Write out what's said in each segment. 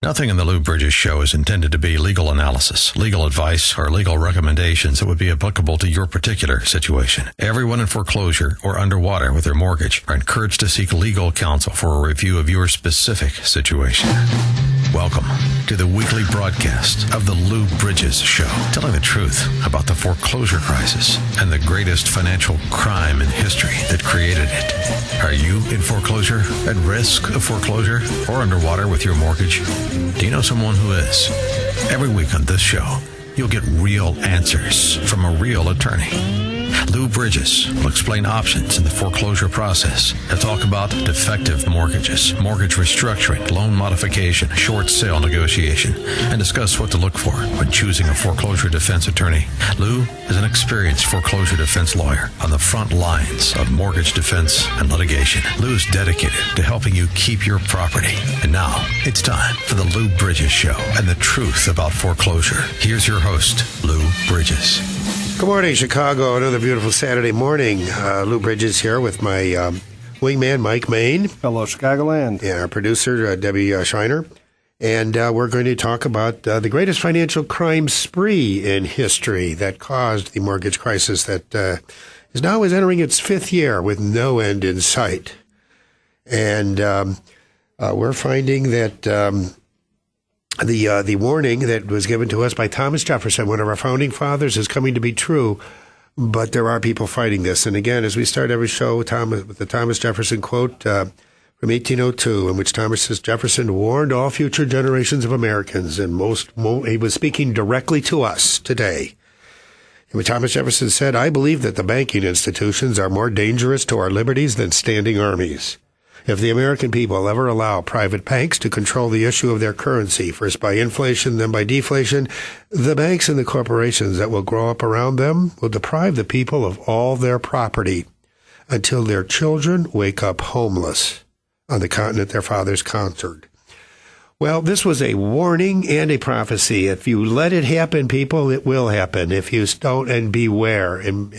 Nothing in the Lou Brydges Show is intended to be legal analysis, legal advice, or legal recommendations that would be applicable to your particular situation. Everyone in foreclosure or underwater with their mortgage are encouraged to seek legal counsel for a review of your specific situation. Welcome to the weekly broadcast of the Lou Brydges Show, telling the truth about the foreclosure crisis and the greatest financial crime in history that created it. Are you in foreclosure, at risk of foreclosure, or underwater with your mortgage? Do you know someone who is? Every week on this show, you'll get real answers from a real attorney. Lou Brydges will explain options in the foreclosure process. He'll talk about defective mortgages, mortgage restructuring, loan modification, short sale negotiation, and discuss what to look for when choosing a foreclosure defense attorney. Lou is an experienced foreclosure defense lawyer on the front lines of mortgage defense and litigation. Lou is dedicated to helping you keep your property. And now, it's time for the Lou Brydges Show and the truth about foreclosure. Here's your host, Lou Brydges. Good morning, Chicago. Another beautiful Saturday morning. Lou Brydges here with my wingman, Mike Main. Hello, Chicagoland. And our producer, Debbie Schreiner. And we're going to talk about the greatest financial crime spree in history that caused the mortgage crisis that is entering its fifth year with no end in sight. And we're finding that the warning that was given to us by Thomas Jefferson, one of our founding fathers, is coming to be true, but there are people fighting this. And again, as we start every show with the Thomas Jefferson quote from 1802, in which Thomas Jefferson warned all future generations of Americans, and he was speaking directly to us today. And when Thomas Jefferson said, "I believe that the banking institutions are more dangerous to our liberties than standing armies. If the American people ever allow private banks to control the issue of their currency, first by inflation, then by deflation, the banks and the corporations that will grow up around them will deprive the people of all their property until their children wake up homeless on the continent their fathers conquered." Well, this was a warning and a prophecy. If you let it happen, people, it will happen. If you don't, and beware, and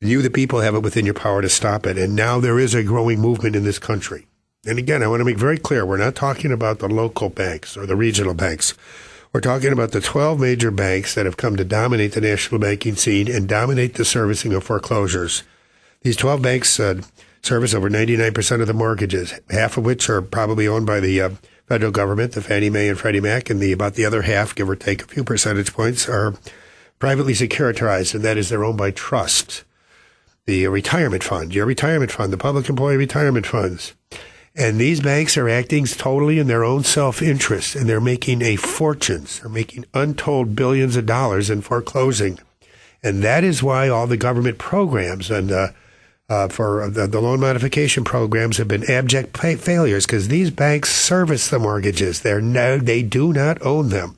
you, the people, have it within your power to stop it. And now there is a growing movement in this country. And again, I want to make very clear, we're not talking about the local banks or the regional banks. We're talking about the 12 major banks that have come to dominate the national banking scene and dominate the servicing of foreclosures. These 12 banks service over 99% of the mortgages, half of which are probably owned by the federal government, the Fannie Mae and Freddie Mac, and about the other half, give or take a few percentage points, are privately securitized, and that is they're owned by trust. The retirement fund, your retirement fund, the public employee retirement funds. And these banks are acting totally in their own self-interest, and they're making a fortune. They're making untold billions of dollars in foreclosing. And that is why all the government programs and for the loan modification programs have been abject failures, because these banks service the mortgages. They do not own them.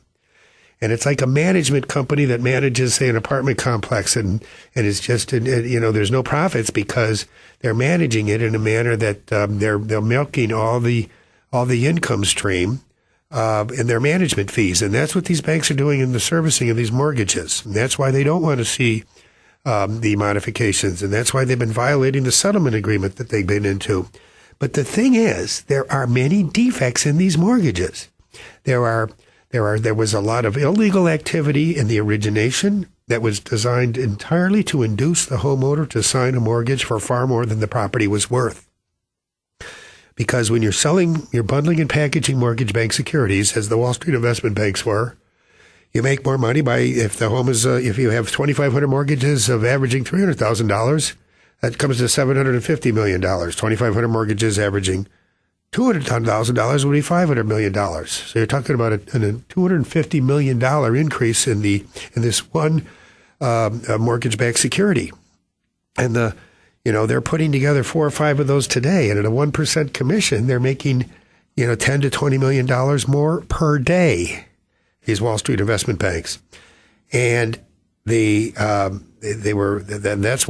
And it's like a management company that manages, say, an apartment complex, and it's just, there's no profits because they're managing it in a manner that they're milking all the income stream in their management fees. And that's what these banks are doing in the servicing of these mortgages. And that's why they don't want to see the modifications. And that's why they've been violating the settlement agreement that they've been into. But the thing is, there are many defects in these mortgages. There was a lot of illegal activity in the origination that was designed entirely to induce the homeowner to sign a mortgage for far more than the property was worth. Because when you're bundling and packaging mortgage-backed securities, as the Wall Street investment banks were, you make more money if you have 2,500 mortgages of averaging $300,000, that comes to $750 million. 2,500 mortgages averaging $200,000 would be $500 million. So you're talking about a $250 million increase in this one mortgage-backed security. And they're putting together 4 or 5 of those today, and at a 1% commission, they're making $10 to $20 million more per day. These Wall Street investment banks, and that's why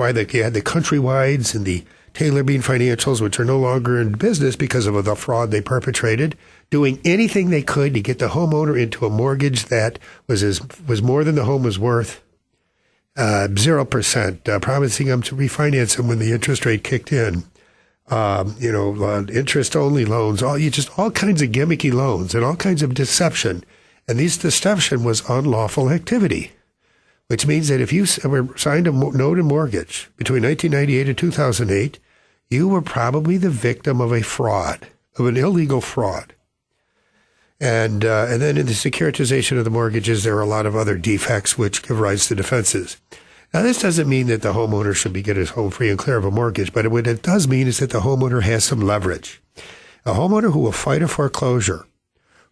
you had the Countrywides and the Taylor Bean Financials, which are no longer in business because of the fraud they perpetrated, doing anything they could to get the homeowner into a mortgage that was more than the home was worth, 0%, promising them to refinance them when the interest rate kicked in. interest-only loans, all kinds of gimmicky loans and all kinds of deception. And this deception was unlawful activity, which means that if you were signed a note and mortgage between 1998 and 2008, you were probably the victim of a fraud, of an illegal fraud. And then in the securitization of the mortgages, there are a lot of other defects which give rise to defenses. Now, this doesn't mean that the homeowner should get his home free and clear of a mortgage, but what it does mean is that the homeowner has some leverage. A homeowner who will fight a foreclosure,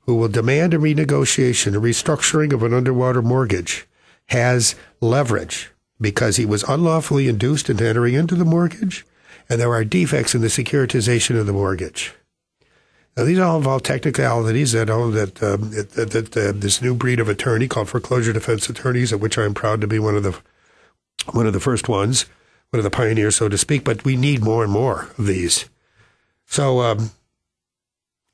who will demand a renegotiation, a restructuring of an underwater mortgage, has leverage because he was unlawfully induced into entering into the mortgage, and there are defects in the securitization of the mortgage. Now, these all involve technicalities that this new breed of attorney called foreclosure defense attorneys, of which I'm proud to be one of the first ones, one of the pioneers, so to speak. But we need more and more of these. So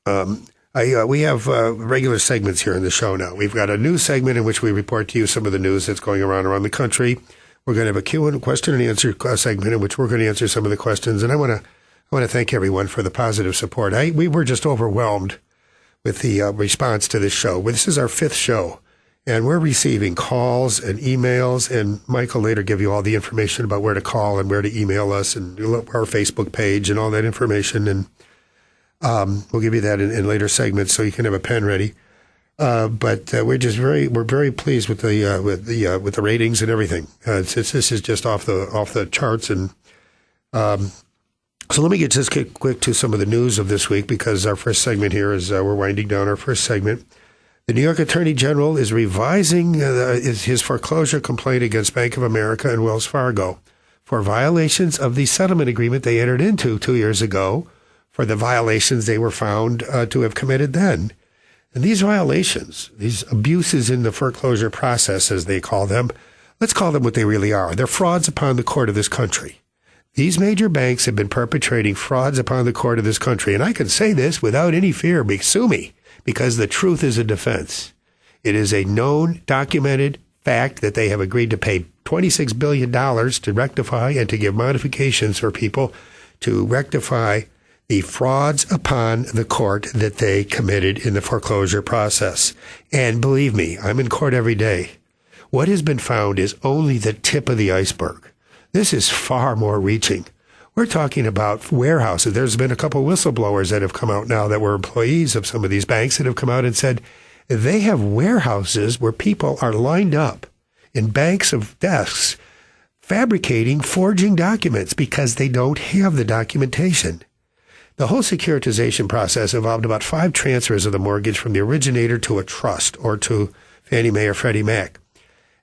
we have regular segments here in the show now. We've got a news segment in which we report to you some of the news that's going around the country. We're going to have a question and answer segment in which we're going to answer some of the questions. And I want to thank everyone for the positive support. We were just overwhelmed with the response to this show. This is our 5th show, and we're receiving calls and emails, and Mike will later give you all the information about where to call and where to email us and our Facebook page and all that information. And we'll give you that in later segments so you can have a pen ready. But we're very pleased with the ratings and everything. This is just off the charts. And so let me get just quick to some of the news of this week, because our first segment here is we're winding down our first segment. The New York Attorney General is revising his foreclosure complaint against Bank of America and Wells Fargo for violations of the settlement agreement they entered into 2 years ago, for the violations they were found to have committed then. And these violations, these abuses in the foreclosure process, as they call them, let's call them what they really are. They're frauds upon the court of this country. These major banks have been perpetrating frauds upon the court of this country. And I can say this without any fear. Sue me, because the truth is a defense. It is a known, documented fact that they have agreed to pay $26 billion to rectify and to give modifications for people to rectify the frauds upon the court that they committed in the foreclosure process. And believe me, I'm in court every day. What has been found is only the tip of the iceberg. This is far more reaching. We're talking about warehouses. There's been a couple whistleblowers that have come out now that were employees of some of these banks that have come out and said they have warehouses where people are lined up in banks of desks fabricating, forging documents because they don't have the documentation. The whole securitization process involved about 5 transfers of the mortgage from the originator to a trust or to Fannie Mae or Freddie Mac.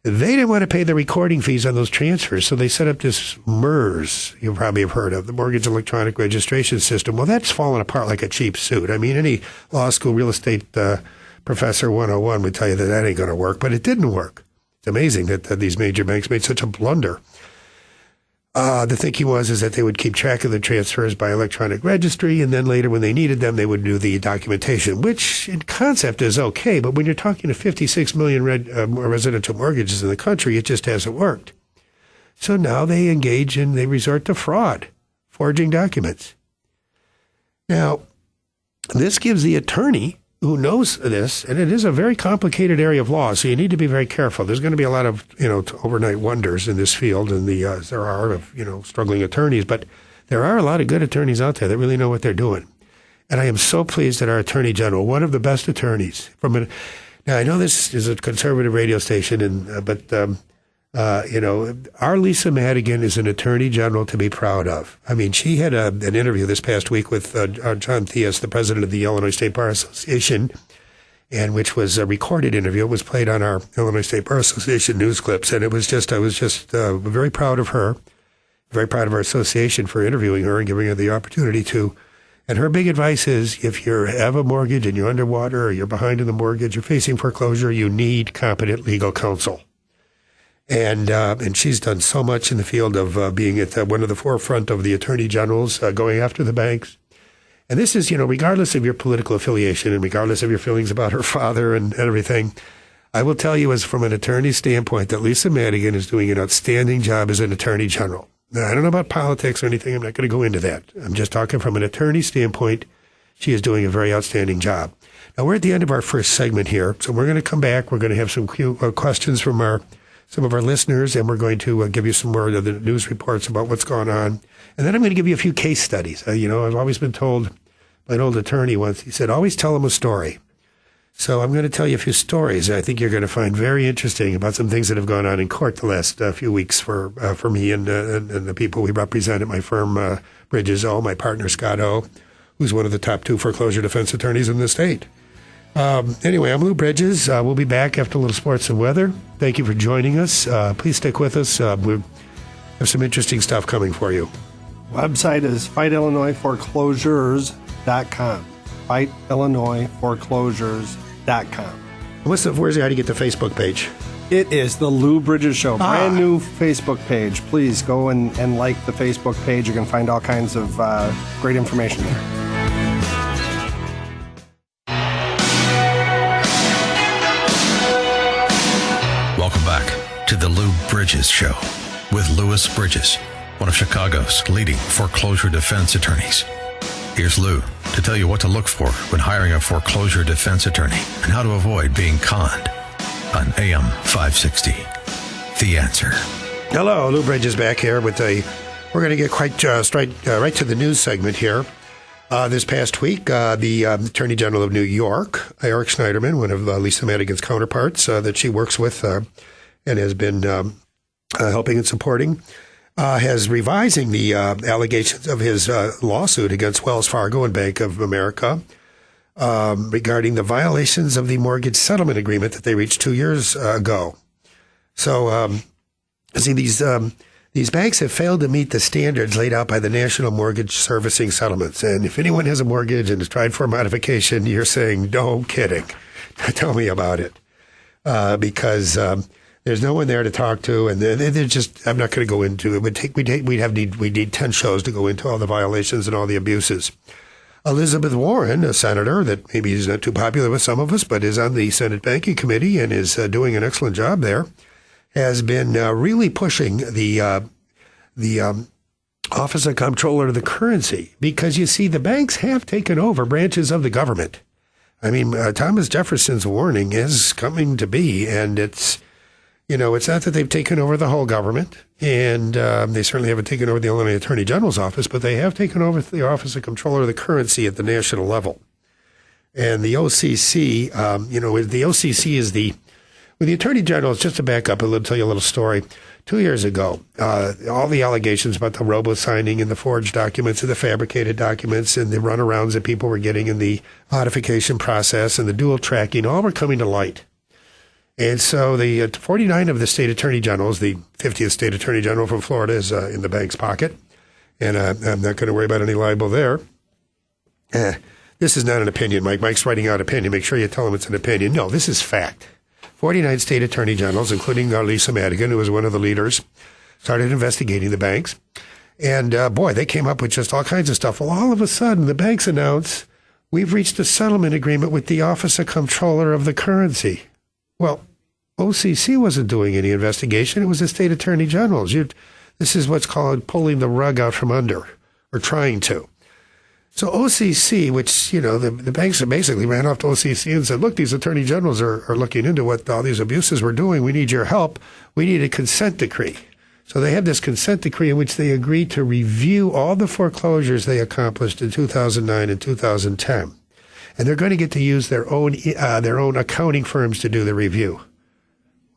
They didn't want to pay the recording fees on those transfers, so they set up this MERS, you probably have heard of, the Mortgage Electronic Registration System. Well, that's fallen apart like a cheap suit. I mean, any law school real estate professor 101 would tell you that ain't going to work, but it didn't work. It's amazing that these major banks made such a blunder. The thinking is that they would keep track of the transfers by electronic registry, and then later when they needed them, they would do the documentation, which in concept is okay. But when you're talking to 56 million residential mortgages in the country, it just hasn't worked. So now they resort to fraud, forging documents. Now, this gives the attorney who knows this, and it is a very complicated area of law, so you need to be very careful. There's going to be a lot of, overnight wonders in this field, and there are, struggling attorneys, but there are a lot of good attorneys out there that really know what they're doing. And I am so pleased that our Attorney General, one of the best attorneys now I know this is a conservative radio station, but our Lisa Madigan is an Attorney General to be proud of. I mean, she had an interview this past week with John Theus, the president of the Illinois State Bar Association, and which was a recorded interview. It was played on our Illinois State Bar Association news clips, and I was just very proud of her, very proud of our association for interviewing her and giving her the opportunity to. And her big advice is, if you have a mortgage and you're underwater or you're behind in the mortgage, you're facing foreclosure, you need competent legal counsel. And she's done so much in the field of being at one of the forefront of the attorney generals going after the banks. And this is, regardless of your political affiliation and regardless of your feelings about her father and everything, I will tell you as from an attorney standpoint that Lisa Madigan is doing an outstanding job as an attorney general. Now, I don't know about politics or anything. I'm not going to go into that. I'm just talking from an attorney standpoint. She is doing a very outstanding job. Now, we're at the end of our first segment here, so we're going to come back. We're going to have some questions from some of our listeners, and we're going to give you some more of the news reports about what's going on. And then I'm going to give you a few case studies. I've always been told by an old attorney once, he said, always tell them a story. So I'm going to tell you a few stories I think you're going to find very interesting about some things that have gone on in court the last few weeks for me and the people we represent at my firm, Brydges, my partner, Scott O., who's one of the top 2 foreclosure defense attorneys in the state. Anyway, I'm Lou Brydges. We'll be back after a little sports and weather. Thank you for joining us. Please stick with us. We have some interesting stuff coming for you. Website is FightIllinoisForeclosures.com. FightIllinoisForeclosures.com. Where's how do you get the Facebook page? It is the Lou Brydges Show, brand new Facebook page. Please go and like the Facebook page. You can find all kinds of great information there. Welcome back to the Lou Brydges Show with Louis Brydges, one of Chicago's leading foreclosure defense attorneys. Here's Lou to tell you what to look for when hiring a foreclosure defense attorney and how to avoid being conned on AM 560. The Answer. Hello, Lou Brydges back here with we're going to get quite right to the news segment here. This past week, the Attorney General of New York, Eric Schneiderman, one of Lisa Madigan's counterparts that she works with and has been helping and supporting, has revising the allegations of his lawsuit against Wells Fargo and Bank of America regarding the violations of the mortgage settlement agreement that they reached 2 years ago. So, see, these banks have failed to meet the standards laid out by the National Mortgage Servicing Settlements. And if anyone has a mortgage and has tried for a modification, you're saying, no kidding. Tell me about it. Because there's no one there to talk to, and they're just, I'm not going to go into it. We need 10 shows to go into all the violations and all the abuses. Elizabeth Warren, a senator that maybe is not too popular with some of us, but is on the Senate Banking Committee and is doing an excellent job there, has been really pushing the Office of Comptroller of the Currency, because you see, the banks have taken over branches of the government. I mean, Thomas Jefferson's warning is coming to be, and it's not that they've taken over the whole government, and they certainly haven't taken over the Illinois Attorney General's office, but they have taken over the Office of Comptroller of the Currency at the national level. And the OCC, the OCC is the Attorney General, just to back up, I'll tell you a little story. 2 years ago, all the allegations about the robo-signing and the forged documents and the fabricated documents and the runarounds that people were getting in the modification process and the dual tracking, all were coming to light. And so the 49 of the state attorney generals, the 50th state attorney general from Florida is in the bank's pocket. And I'm not going to worry about any libel there. This is not an opinion, Mike. Mike's writing out opinion. Make sure you tell him it's an opinion. No, this is fact. 49 state attorney generals, including Lisa Madigan, who was one of the leaders, started investigating the banks. And they came up with just all kinds of stuff. Well, all of a sudden, the banks announced, we've reached a settlement agreement with the Office of Comptroller of the Currency. Well, OCC wasn't doing any investigation. It was the state attorney generals. This is what's called pulling the rug out from under, or trying to. So OCC, which, the banks basically ran off to OCC and said, look, these attorney generals are looking into what all these abuses we're doing. We need your help. We need a consent decree. So they had this consent decree in which they agreed to review all the foreclosures they accomplished in 2009 and 2010. And they're going to get to use their own accounting firms to do the review.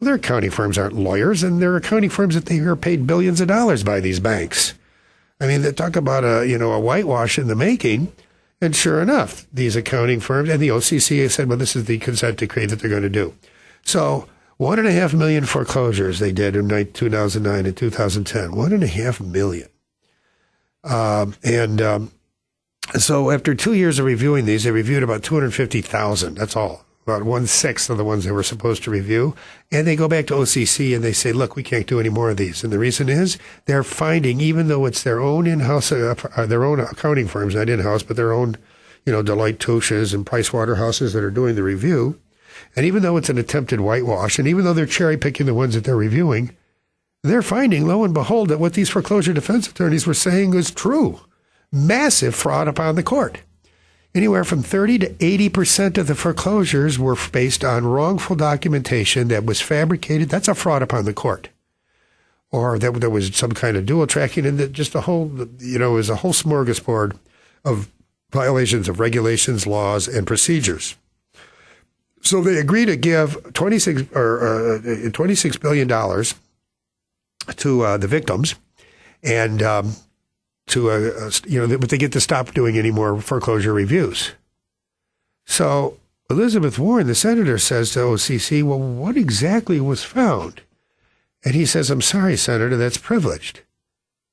Well, their accounting firms aren't lawyers, and they're accounting firms that they are paid billions of dollars by these banks. I mean, they talk about a whitewash in the making, and sure enough, these accounting firms and the OCC said, well, this is the consent decree that they're going to do. So 1.5 million foreclosures they did in 2009 and 2010. 1.5 million. So after 2 years of reviewing these, they reviewed about 250,000. That's all. About 1/6 of the ones they were supposed to review. And they go back to OCC and they say, look, we can't do any more of these. And the reason is they're finding, even though it's their own in-house, their own accounting firms, not in-house, but their own, Deloitte Touches and Pricewaterhouses that are doing the review. And even though it's an attempted whitewash, and even though they're cherry picking the ones that they're reviewing, they're finding, lo and behold, that what these foreclosure defense attorneys were saying was true. Massive fraud upon the court. Anywhere from 30 to 80% of the foreclosures were based on wrongful documentation that was fabricated. That's a fraud upon the court. Or that there was some kind of dual tracking, and that just a whole, it was a whole smorgasbord of violations of regulations, laws, and procedures. So they agreed to give $26 billion to the victims, and but they get to stop doing any more foreclosure reviews. So Elizabeth Warren, the senator, says to OCC, well, what exactly was found? And he says, I'm sorry, Senator, that's privileged.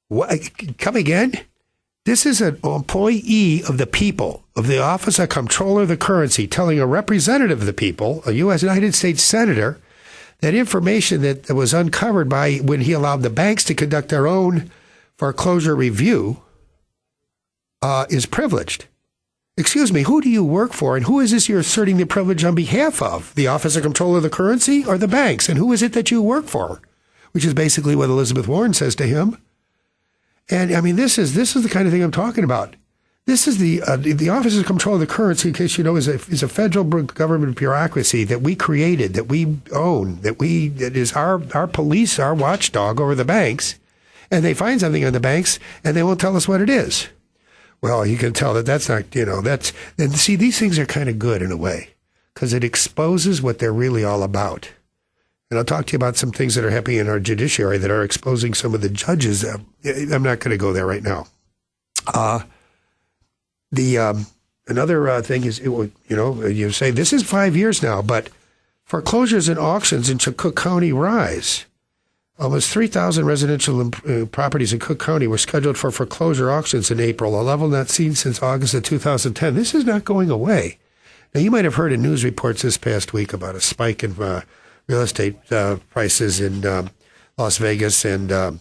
What? Come again? This is an employee of the people, of the Office of Comptroller of the Currency, telling a representative of the people, a U.S. United States senator, that information that was uncovered by when he allowed the banks to conduct their own foreclosure review is privileged. Excuse me, who do you work for, and who is this you're asserting the privilege on behalf of? The Office of Comptroller of the Currency or the banks? And who is it that you work for? Which is basically what Elizabeth Warren says to him. And I mean, this is the kind of thing I'm talking about. This is the Office of Comptroller of the Currency, in case you know, is a federal government bureaucracy that we created, that we own, that is our police, our watchdog over the banks. And they find something on the banks, and they won't tell us what it is. Well, you can tell that's not, and see, these things are kind of good in a way, because it exposes what they're really all about. And I'll talk to you about some things that are happening in our judiciary that are exposing some of the judges. I'm not going to go there right now. Another thing is, you say this is 5 years now, but foreclosures and auctions in Cook County rise. Almost 3,000 residential properties in Cook County were scheduled for foreclosure auctions in April, a level not seen since August of 2010. This is not going away. Now, you might have heard in news reports this past week about a spike in real estate prices in Las Vegas and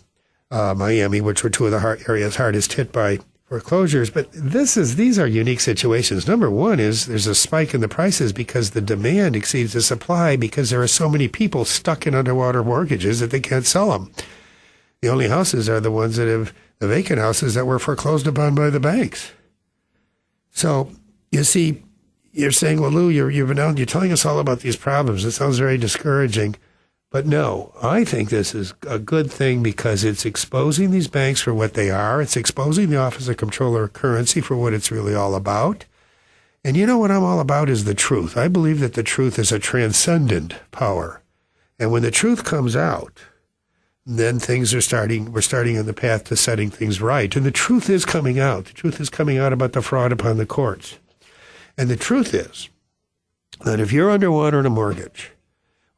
Miami, which were two of the areas hardest hit by foreclosures. But these are unique situations. Number one is there's a spike in the prices because the demand exceeds the supply because there are so many people stuck in underwater mortgages that they can't sell them. The only houses are the ones that have the vacant houses that were foreclosed upon by the banks. So you see, you're saying, well, Lou, you're telling us all about these problems. It sounds very discouraging. But no, I think this is a good thing because it's exposing these banks for what they are. It's exposing the Office of Comptroller of Currency for what it's really all about. And you know what I'm all about is the truth. I believe that the truth is a transcendent power. And when the truth comes out, then we're starting on the path to setting things right. And the truth is coming out. The truth is coming out about the fraud upon the courts. And the truth is that if you're underwater in a mortgage,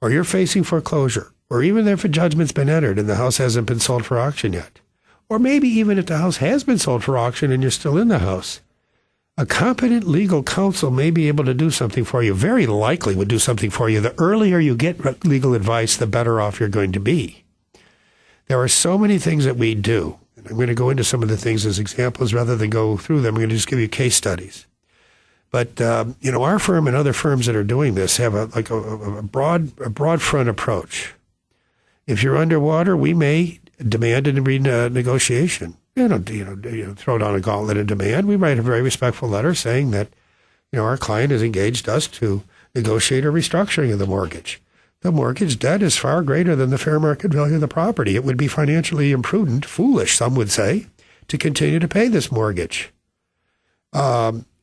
or you're facing foreclosure, or even if a judgment's been entered and the house hasn't been sold for auction yet, or maybe even if the house has been sold for auction and you're still in the house, a competent legal counsel may be able to do something for you, very likely would do something for you. The earlier you get legal advice, the better off you're going to be. There are so many things that we do, and I'm going to go into some of the things as examples rather than go through them. I'm going to just give you case studies. But, our firm and other firms that are doing this have a broad front approach. If you're underwater, we may demand a renegotiation. Throw down a gauntlet of demand. We write a very respectful letter saying that, our client has engaged us to negotiate a restructuring of the mortgage. The mortgage debt is far greater than the fair market value of the property. It would be financially imprudent, foolish, some would say, to continue to pay this mortgage.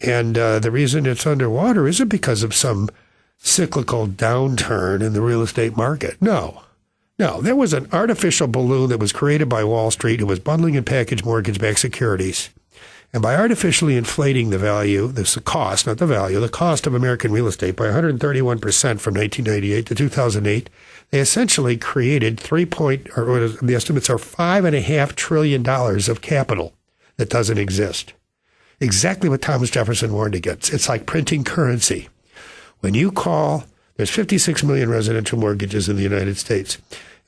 And the reason it's underwater isn't because of some cyclical downturn in the real estate market. No, there was an artificial balloon that was created by Wall Street who was bundling and packaged mortgage-backed securities. And by artificially inflating the value, the cost of American real estate by 131% from 1998 to 2008, they essentially created the estimates are $5.5 trillion of capital that doesn't exist. Exactly what Thomas Jefferson warned against. It's like printing currency. When you call, there's 56 million residential mortgages in the United States.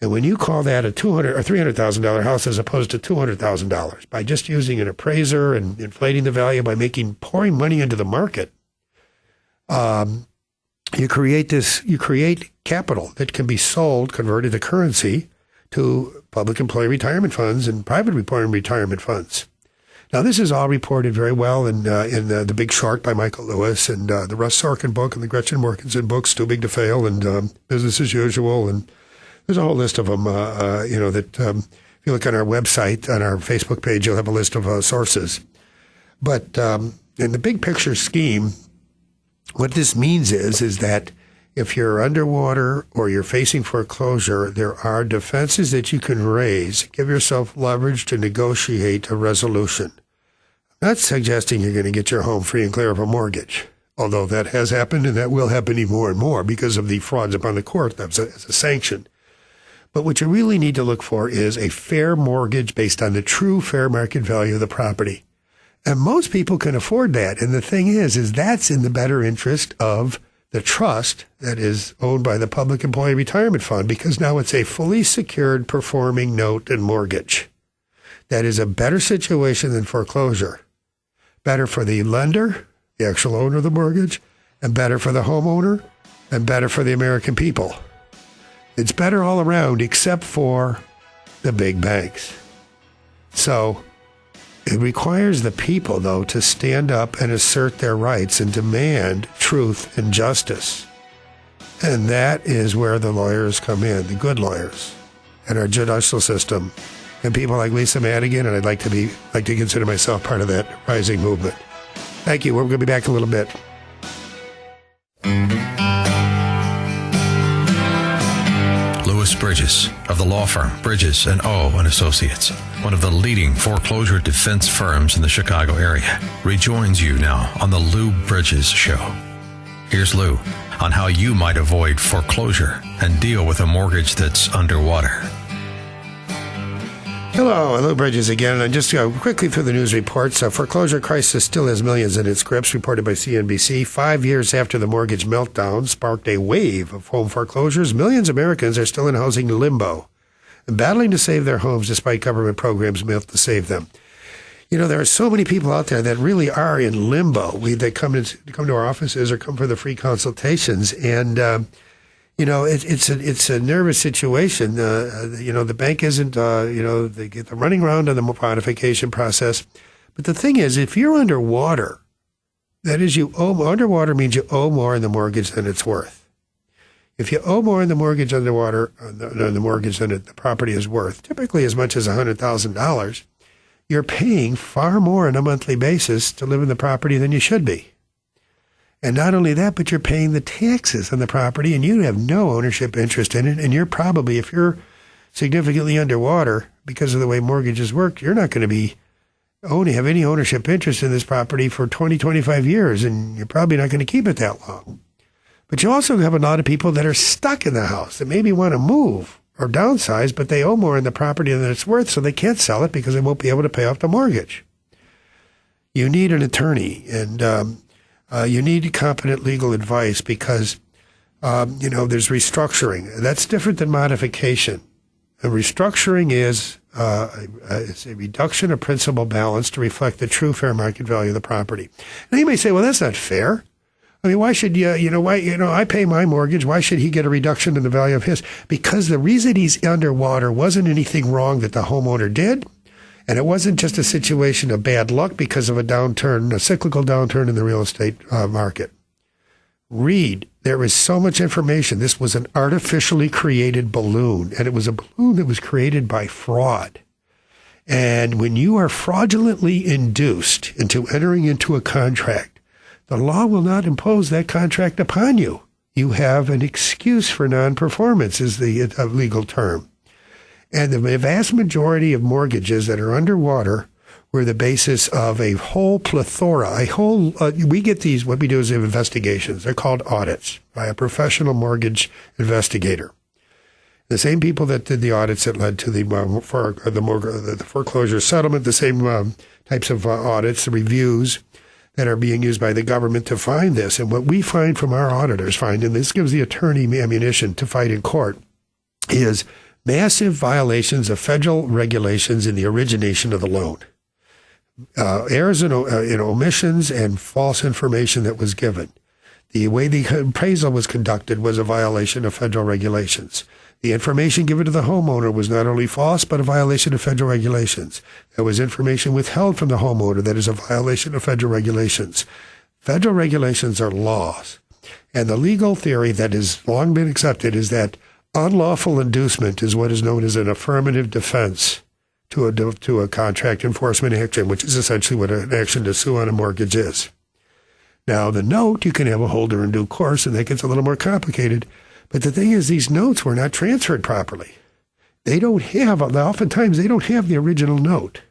And when you call that a $200,000 or $300,000 house as opposed to $200,000 by just using an appraiser and inflating the value by pouring money into the market, you create capital that can be sold, converted to currency, to public employee retirement funds and private employee retirement funds. Now, this is all reported very well in The Big Short by Michael Lewis and the Russ Sorkin book and the Gretchen Mortensen books, Too Big to Fail and Business as Usual. And there's a whole list of them, that if you look on our website, on our Facebook page, you'll have a list of sources. But in the big picture scheme, what this means is that if you're underwater or you're facing foreclosure, there are defenses that you can raise. Give yourself leverage to negotiate a resolution. I'm not suggesting you're going to get your home free and clear of a mortgage, although that has happened and that will happen even more and more because of the frauds upon the court as a sanction. But what you really need to look for is a fair mortgage based on the true fair market value of the property. And most people can afford that. And the thing is that's in the better interest of the trust that is owned by the Public Employee Retirement Fund, because now it's a fully secured performing note and mortgage. That is a better situation than foreclosure. Better for the lender, the actual owner of the mortgage, and better for the homeowner, and better for the American people. It's better all around except for the big banks. So it requires the people, though, to stand up and assert their rights and demand truth and justice. And that is where the lawyers come in, the good lawyers, and our judicial system, and people like Lisa Madigan, and I'd like to consider myself part of that rising movement. Thank you. We're going to be back in a little bit. Brydges of the law firm Brydges & O & Associates, one of the leading foreclosure defense firms in the Chicago area, rejoins you now on the Lou Brydges Show. Here's Lou on how you might avoid foreclosure and deal with a mortgage that's underwater. Hello, Lou Brydges again. And just quickly through the news reports. Foreclosure crisis still has millions in its grips, reported by CNBC. 5 years after the mortgage meltdown sparked a wave of home foreclosures, millions of Americans are still in housing limbo and battling to save their homes despite government programs meant to save them. You know, there are so many people out there that really are in limbo. They come to our offices or come for the free consultations, and it's a nervous situation. The bank isn't, they get the running around on the modification process. But the thing is, if you're underwater, that is, underwater means you owe more in the mortgage than it's worth. If you owe more in the mortgage underwater, than the mortgage than the property is worth, typically as much as $100,000, you're paying far more on a monthly basis to live in the property than you should be. And not only that, but you're paying the taxes on the property, and you have no ownership interest in it. And you're probably, if you're significantly underwater because of the way mortgages work, you're not going to have any ownership interest in this property for 20, 25 years, and you're probably not going to keep it that long. But you also have a lot of people that are stuck in the house that maybe want to move or downsize, but they owe more in the property than it's worth, so they can't sell it because they won't be able to pay off the mortgage. You need an attorney, and you need competent legal advice because, there's restructuring. That's different than modification. And restructuring is it's a reduction of principal balance to reflect the true fair market value of the property. Now you may say, well, that's not fair. I mean, why should I pay my mortgage. Why should he get a reduction in the value of his? Because the reason he's underwater wasn't anything wrong that the homeowner did. And it wasn't just a situation of bad luck because of a cyclical downturn in the real estate market. There is so much information. This was an artificially created balloon, and it was a balloon that was created by fraud. And when you are fraudulently induced into entering into a contract, the law will not impose that contract upon you. You have an excuse for non-performance is the legal term. And the vast majority of mortgages that are underwater were the basis of a whole plethora, we get these, what we do is investigations. They're called audits by a professional mortgage investigator. The same people that did the audits that led to the foreclosure settlement, the same types of audits, the reviews that are being used by the government to find this. And what we find from our auditors and this gives the attorney ammunition to fight in court, is massive violations of federal regulations in the origination of the loan. Errors in omissions and false information that was given. The way the appraisal was conducted was a violation of federal regulations. The information given to the homeowner was not only false, but a violation of federal regulations. There was information withheld from the homeowner that is a violation of federal regulations. Federal regulations are laws. And the legal theory that has long been accepted is that unlawful inducement is what is known as an affirmative defense to a contract enforcement action, which is essentially what an action to sue on a mortgage is. Now, the note, you can have a holder in due course, and that gets a little more complicated. But the thing is, these notes were not transferred properly. Oftentimes they don't have the original note.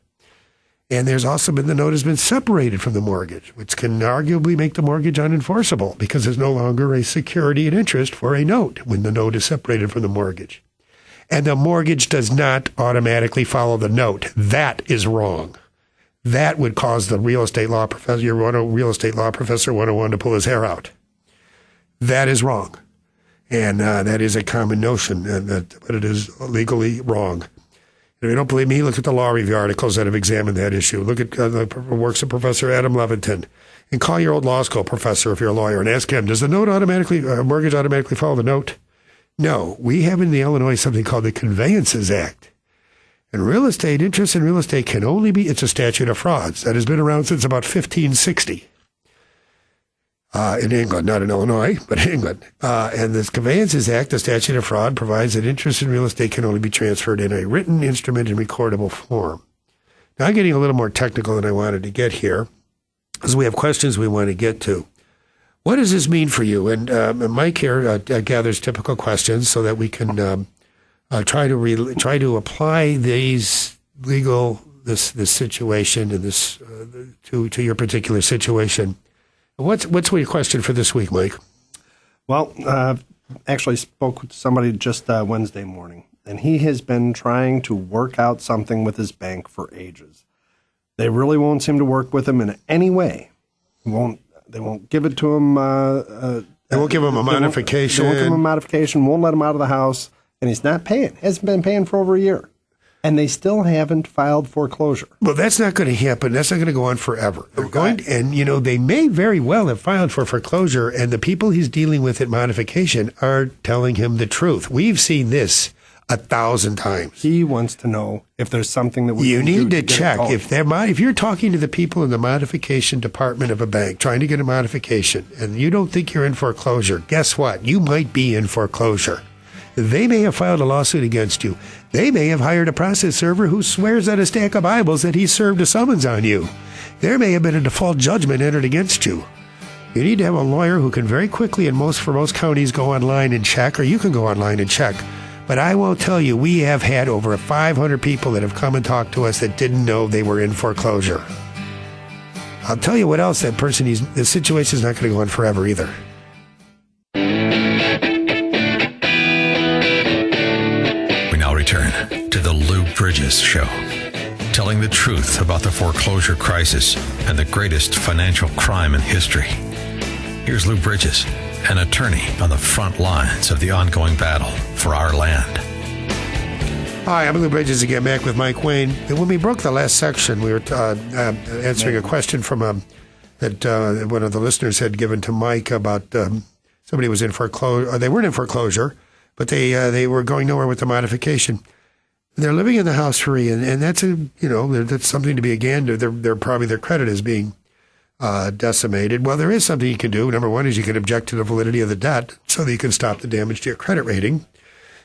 And there's also been the note has been separated from the mortgage, which can arguably make the mortgage unenforceable because there's no longer a security and interest for a note when the note is separated from the mortgage. And the mortgage does not automatically follow the note. That is wrong. That would cause the real estate law professor, real estate law professor 101 to pull his hair out. That is wrong. And that is a common notion, but it is legally wrong. If you don't believe me, look at the law review articles that have examined that issue. Look at the works of Professor Adam Levitin. And call your old law school professor if you're a lawyer and ask him, does the note mortgage automatically follow the note? No. We have in the Illinois something called the Conveyances Act. And real estate, interest in real estate can only be, it's a statute of frauds that has been around since about 1560. In England, not in Illinois, but in England. And this Conveyances Act, the statute of fraud, provides that interest in real estate can only be transferred in a written instrument in recordable form. Now, I'm getting a little more technical than I wanted to get here, because we have questions we want to get to. What does this mean for you? And Mike here gathers typical questions so that we can try to apply these this situation and this to your particular situation. What's your question for this week, Mike? Well, actually spoke with somebody just Wednesday morning, and he has been trying to work out something with his bank for ages. They really won't seem to work with him in any way. They won't give it to him. They won't give him a modification. They won't give him a modification. Won't let him out of the house, and he's not paying. Hasn't been paying for over a year. And they still haven't filed foreclosure. Well, that's not going to happen. That's not going to go on forever. They may very well have filed for foreclosure, and the people he's dealing with at modification are telling him the truth. We've seen this 1,000 times. He wants to know if there's something that we you can need do to check if you're talking to the people in the modification department of a bank trying to get a modification, and you don't think you're in foreclosure. Guess what? You might be in foreclosure. They may have filed a lawsuit against you. They may have hired a process server who swears at a stack of Bibles that he served a summons on you. There may have been a default judgment entered against you. You need to have a lawyer who can very quickly, for most counties, go online and check, or you can go online and check. But I will tell you, we have had over 500 people that have come and talked to us that didn't know they were in foreclosure. I'll tell you what else the situation is not going to go on forever either. Return to the Lou Brydges Show, telling the truth about the foreclosure crisis and the greatest financial crime in history. Here's Lou Brydges, an attorney on the front lines of the ongoing battle for our land. Hi, I'm Lou Brydges again, back with Mike Wayne. And when we broke the last section, we were answering a question from that one of the listeners had given to Mike about somebody was in foreclosure. They weren't in foreclosure, but they were going nowhere with the modification. They're living in the house free, and that's that's something to be again. They're probably their credit is being decimated. Well, there is something you can do. Number one is you can object to the validity of the debt so that you can stop the damage to your credit rating.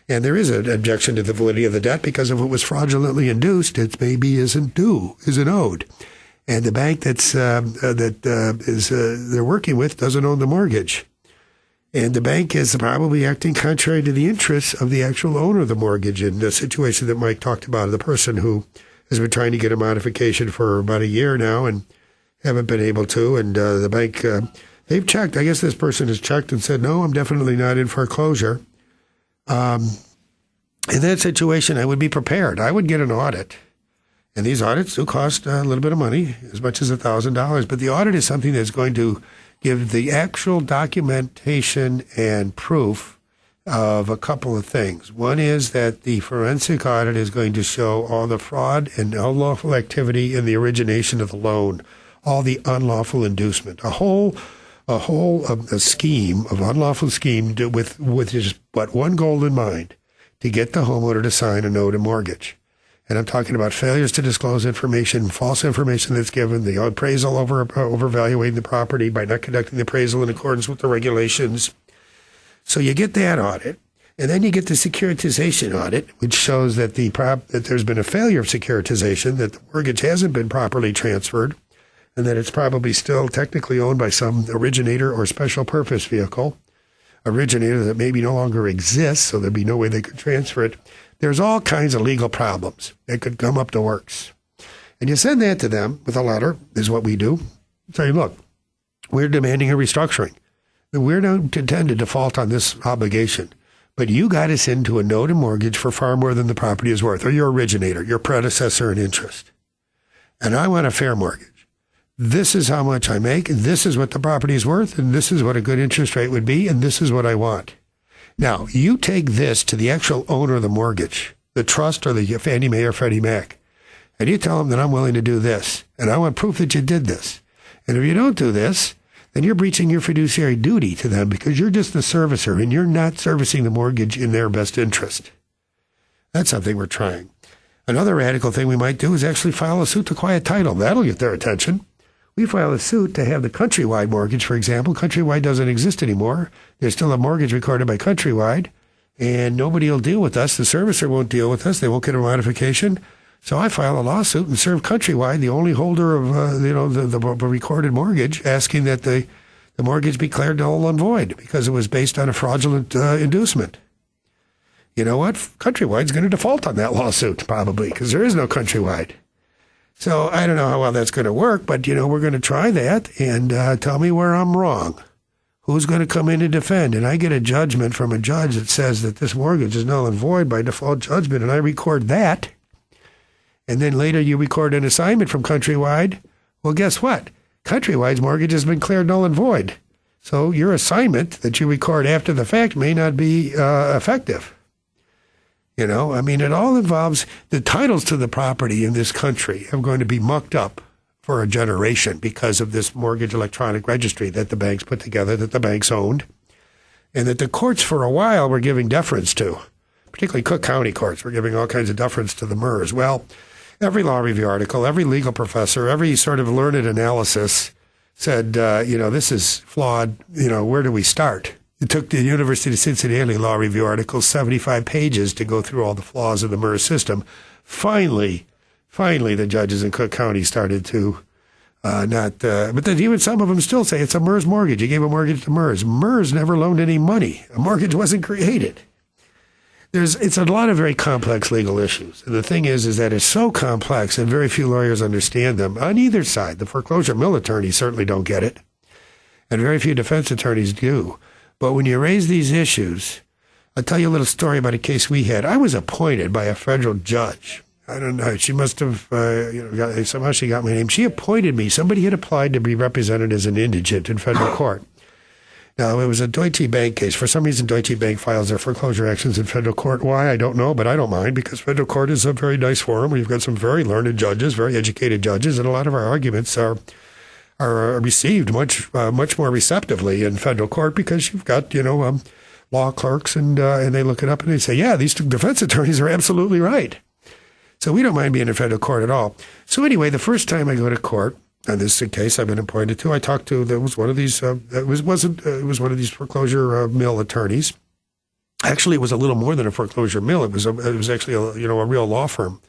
And there is an objection to the validity of the debt because if it was fraudulently induced, it maybe isn't owed. And the bank they're working with doesn't own the mortgage. And the bank is probably acting contrary to the interests of the actual owner of the mortgage in the situation that Mike talked about, the person who has been trying to get a modification for about a year now and haven't been able to. And the bank, they've checked. I guess this person has checked and said, no, I'm definitely not in foreclosure. In that situation, I would be prepared. I would get an audit. And these audits do cost a little bit of money, as much as $1,000. But the audit is something that's going to give the actual documentation and proof of a couple of things. One is that the forensic audit is going to show all the fraud and unlawful activity in the origination of the loan, all the unlawful inducement, a whole scheme of unlawful scheme with just but one goal in mind, to get the homeowner to sign a note of mortgage. And I'm talking about failures to disclose information, false information that's given, the appraisal overvaluing the property by not conducting the appraisal in accordance with the regulations. So you get that audit, and then you get the securitization audit, which shows that that there's been a failure of securitization, that the mortgage hasn't been properly transferred, and that it's probably still technically owned by some originator or special purpose vehicle, originator that maybe no longer exists, so there'd be no way they could transfer it. There's all kinds of legal problems that could come up the works. And you send that to them with a letter, is what we do. Say, look, we're demanding a restructuring. We don't intend to default on this obligation, but you got us into a note of mortgage for far more than the property is worth, or your originator, your predecessor in interest. And I want a fair mortgage. This is how much I make, and this is what the property is worth, and this is what a good interest rate would be, and this is what I want. Now, you take this to the actual owner of the mortgage, the trust or the Fannie Mae or Freddie Mac, and you tell them that I'm willing to do this, and I want proof that you did this. And if you don't do this, then you're breaching your fiduciary duty to them because you're just the servicer and you're not servicing the mortgage in their best interest. That's something we're trying. Another radical thing we might do is actually file a suit to quiet title. That'll get their attention. We file a suit to have the Countrywide mortgage, for example. Countrywide doesn't exist anymore. There's still a mortgage recorded by Countrywide, and nobody will deal with us. The servicer won't deal with us. They won't get a modification. So I file a lawsuit and serve Countrywide, the only holder of the recorded mortgage, asking that the mortgage be declared null and void because it was based on a fraudulent inducement. You know what? Countrywide's going to default on that lawsuit, probably, because there is no Countrywide. So I don't know how well that's going to work, but, we're going to try that and tell me where I'm wrong. Who's going to come in and defend? And I get a judgment from a judge that says that this mortgage is null and void by default judgment, and I record that. And then later you record an assignment from Countrywide. Well, guess what? Countrywide's mortgage has been declared null and void. So your assignment that you record after the fact may not be effective. It all involves the titles to the property in this country are going to be mucked up for a generation because of this mortgage electronic registry that the banks put together, that the banks owned, and that the courts for a while were giving deference to, particularly Cook County courts were giving all kinds of deference to the MERS. Well, every law review article, every legal professor, every sort of learned analysis said, this is flawed. Where do we start? It took the University of Cincinnati Law Review article 75 pages to go through all the flaws of the MERS system. Finally, the judges in Cook County started to but then even some of them still say it's a MERS mortgage. You gave a mortgage to MERS. MERS never loaned any money. A mortgage wasn't created. It's a lot of very complex legal issues. And the thing is that it's so complex and very few lawyers understand them on either side. The foreclosure mill attorneys certainly don't get it, and very few defense attorneys do. But when you raise these issues, I'll tell you a little story about a case we had. I was appointed by a federal judge. I don't know. She must have, somehow she got my name. She appointed me. Somebody had applied to be represented as an indigent in federal court. Now, it was a Deutsche Bank case. For some reason, Deutsche Bank files their foreclosure actions in federal court. Why, I don't know, but I don't mind because federal court is a very nice forum. We've got some very learned judges, very educated judges, and a lot of our arguments are received much more receptively in federal court because you've got, law clerks and they look it up and they say, yeah, these two defense attorneys are absolutely right. So we don't mind being in federal court at all. So anyway, the first time I go to court, and this is a case I've been appointed to, I talked to, there was one of these, it was one of these foreclosure mill attorneys. Actually, it was a little more than a foreclosure mill. It was actually a real law firm.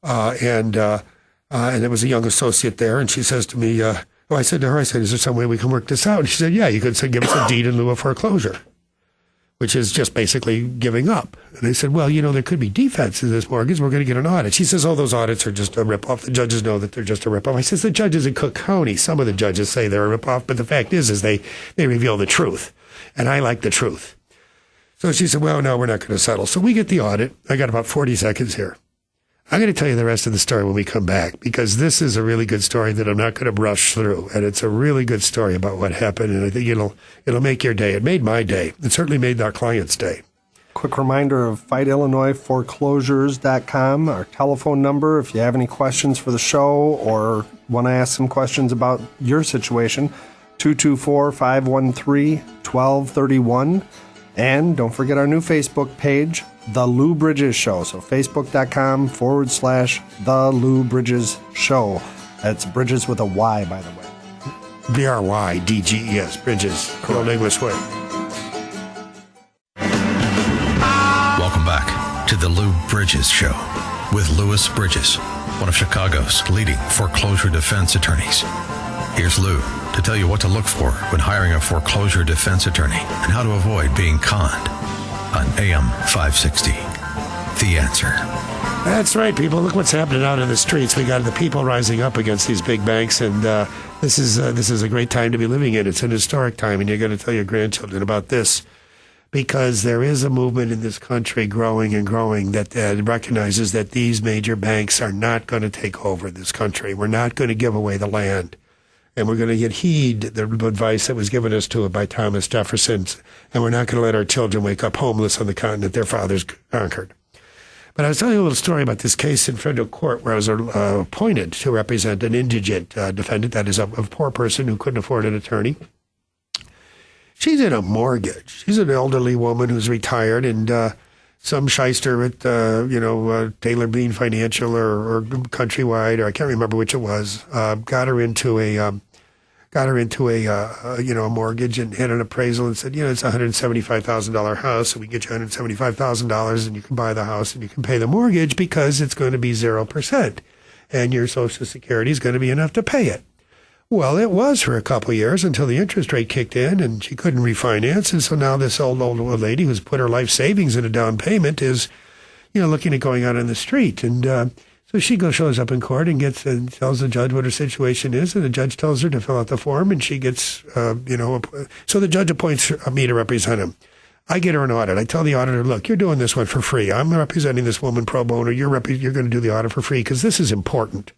And there was a young associate there, and she says to me, I said to her, is there some way we can work this out? And she said, yeah, you could give us a deed in lieu of foreclosure, which is just basically giving up. And I said, well, there could be defects in this mortgage. We're going to get an audit. She says, oh, those audits are just a ripoff. The judges know that they're just a ripoff. I says, the judges in Cook County, some of the judges say they're a ripoff, but the fact is they reveal the truth. And I like the truth. So she said, well, no, we're not going to settle. So we get the audit. I got about 40 seconds here. I'm going to tell you the rest of the story when we come back, because this is a really good story that I'm not going to brush through. And it's a really good story about what happened. And I think it'll make your day. It made my day. It certainly made our client's day. Quick reminder of FightIllinoisForeclosures.com, our telephone number. If you have any questions for the show or want to ask some questions about your situation, 224-513-1231. And don't forget our new Facebook page, The Lou Brydges Show. So Facebook.com/TheLouBrydgesShow. That's Brydges with a Y, by the way. Brydges, Brydges, the old English way. Welcome back to the Lou Brydges Show with Louis Brydges, one of Chicago's leading foreclosure defense attorneys. Here's Lou to tell you what to look for when hiring a foreclosure defense attorney and how to avoid being conned on AM 560. The Answer. That's right, people. Look what's happening out in the streets. We got the people rising up against these big banks, and this is a great time to be living in. It's an historic time, and you're going to tell your grandchildren about this, because there is a movement in this country growing and growing that recognizes that these major banks are not going to take over this country. We're not going to give away the land, and we're going to heed the advice that was given us to it by Thomas Jefferson, and we're not going to let our children wake up homeless on the continent their fathers conquered. But I was telling you a little story about this case in federal court where I was appointed to represent an indigent defendant, that is a poor person who couldn't afford an attorney. She's in a mortgage. She's an elderly woman who's retired, and some shyster at, Taylor Bean Financial or Countrywide, or I can't remember which it was, got her into a mortgage and had an appraisal and said, it's a $175,000 house, so we get you $175,000 and you can buy the house and you can pay the mortgage because it's going to be 0%, and your Social Security is going to be enough to pay it. Well, it was for a couple of years until the interest rate kicked in and she couldn't refinance, and so now this old lady who's put her life savings in a down payment is, looking at going out on the street. And so she shows up in court and tells the judge what her situation is, and the judge tells her to fill out the form, and she gets, so the judge appoints me to represent him. I get her an audit. I tell the auditor, look, you're doing this one for free. I'm representing this woman pro bono. You're going to do the audit for free because this is important,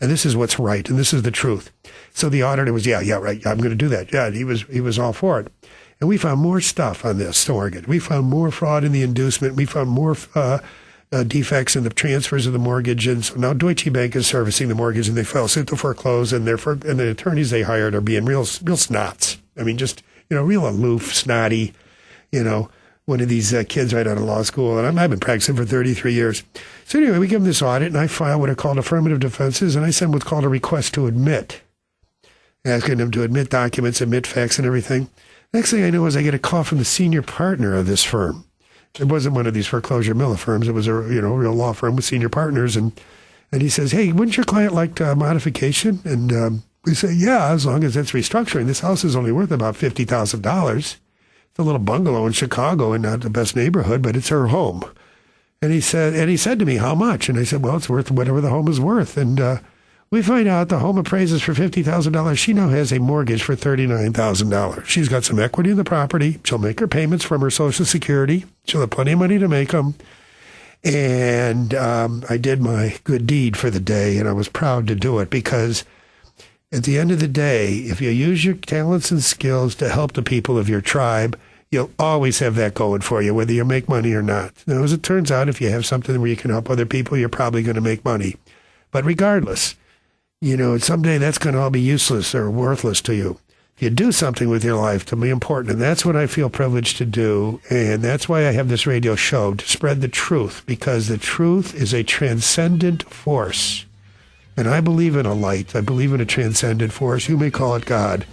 and this is what's right, and this is the truth. So the auditor was, yeah, right, I'm going to do that. Yeah, he was all for it. And we found more stuff on this mortgage. We found more fraud in the inducement. We found more defects in the transfers of the mortgage, and so now Deutsche Bank is servicing the mortgage, and they file suit to foreclose, and the attorneys they hired are being real snots. I mean, just real aloof, snotty, one of these kids right out of law school, and I've been practicing for 33 years. So anyway, we give them this audit, and I file what are called affirmative defenses, and I send what's called a request to admit, asking them to admit documents, admit facts, and everything. Next thing I know is I get a call from the senior partner of this firm. It wasn't one of these foreclosure Miller firms. It was a real law firm with senior partners, and he says, "Hey, wouldn't your client like modification?" And we say, "Yeah, as long as it's restructuring. This house is only worth about $50,000. It's a little bungalow in Chicago, and not the best neighborhood, but it's her home." And he said to me, "How much?" And I said, "Well, it's worth whatever the home is worth." And we find out the home appraises for $50,000. She now has a mortgage for $39,000. She's got some equity in the property. She'll make her payments from her Social Security. She'll have plenty of money to make them. And I did my good deed for the day, and I was proud to do it because at the end of the day, if you use your talents and skills to help the people of your tribe, you'll always have that going for you, whether you make money or not. Now, as it turns out, if you have something where you can help other people, you're probably going to make money. But regardless, someday that's going to all be useless or worthless to you. If you do something with your life to be important, and that's what I feel privileged to do, and that's why I have this radio show, to spread the truth, because the truth is a transcendent force. And I believe in a light. I believe in a transcendent force. You may call it God.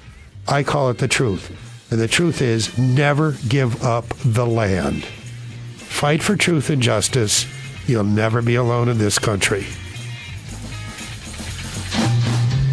I call it the truth. And the truth is, never give up the land. Fight for truth and justice. You'll never be alone in this country.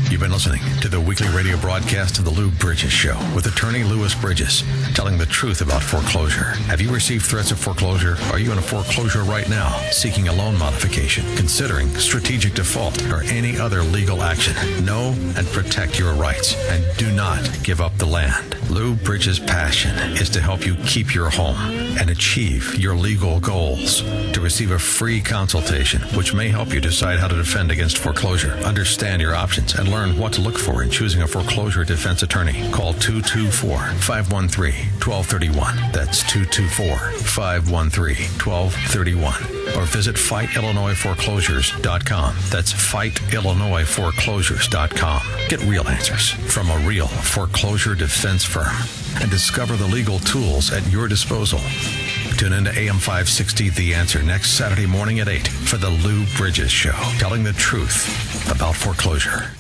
You've been listening to the weekly radio broadcast of The Lou Brydges Show with attorney Louis Brydges, telling the truth about foreclosure. Have you received threats of foreclosure? Are you in a foreclosure right now, seeking a loan modification, considering strategic default, or any other legal action? Know and protect your rights, and do not give up the land. Lou Brydges' passion is to help you keep your home and achieve your legal goals. To receive a free consultation, which may help you decide how to defend against foreclosure, understand your options, and learn what to look for in choosing a foreclosure defense attorney, call 224-513-1231. That's 224-513-1231. Or visit FightIllinoisForeclosures.com. That's FightIllinoisForeclosures.com. Get real answers from a real foreclosure defense firm and discover the legal tools at your disposal. Tune into AM 560 The Answer next Saturday morning at 8 for The Lou Bridges Show, telling the truth about foreclosure.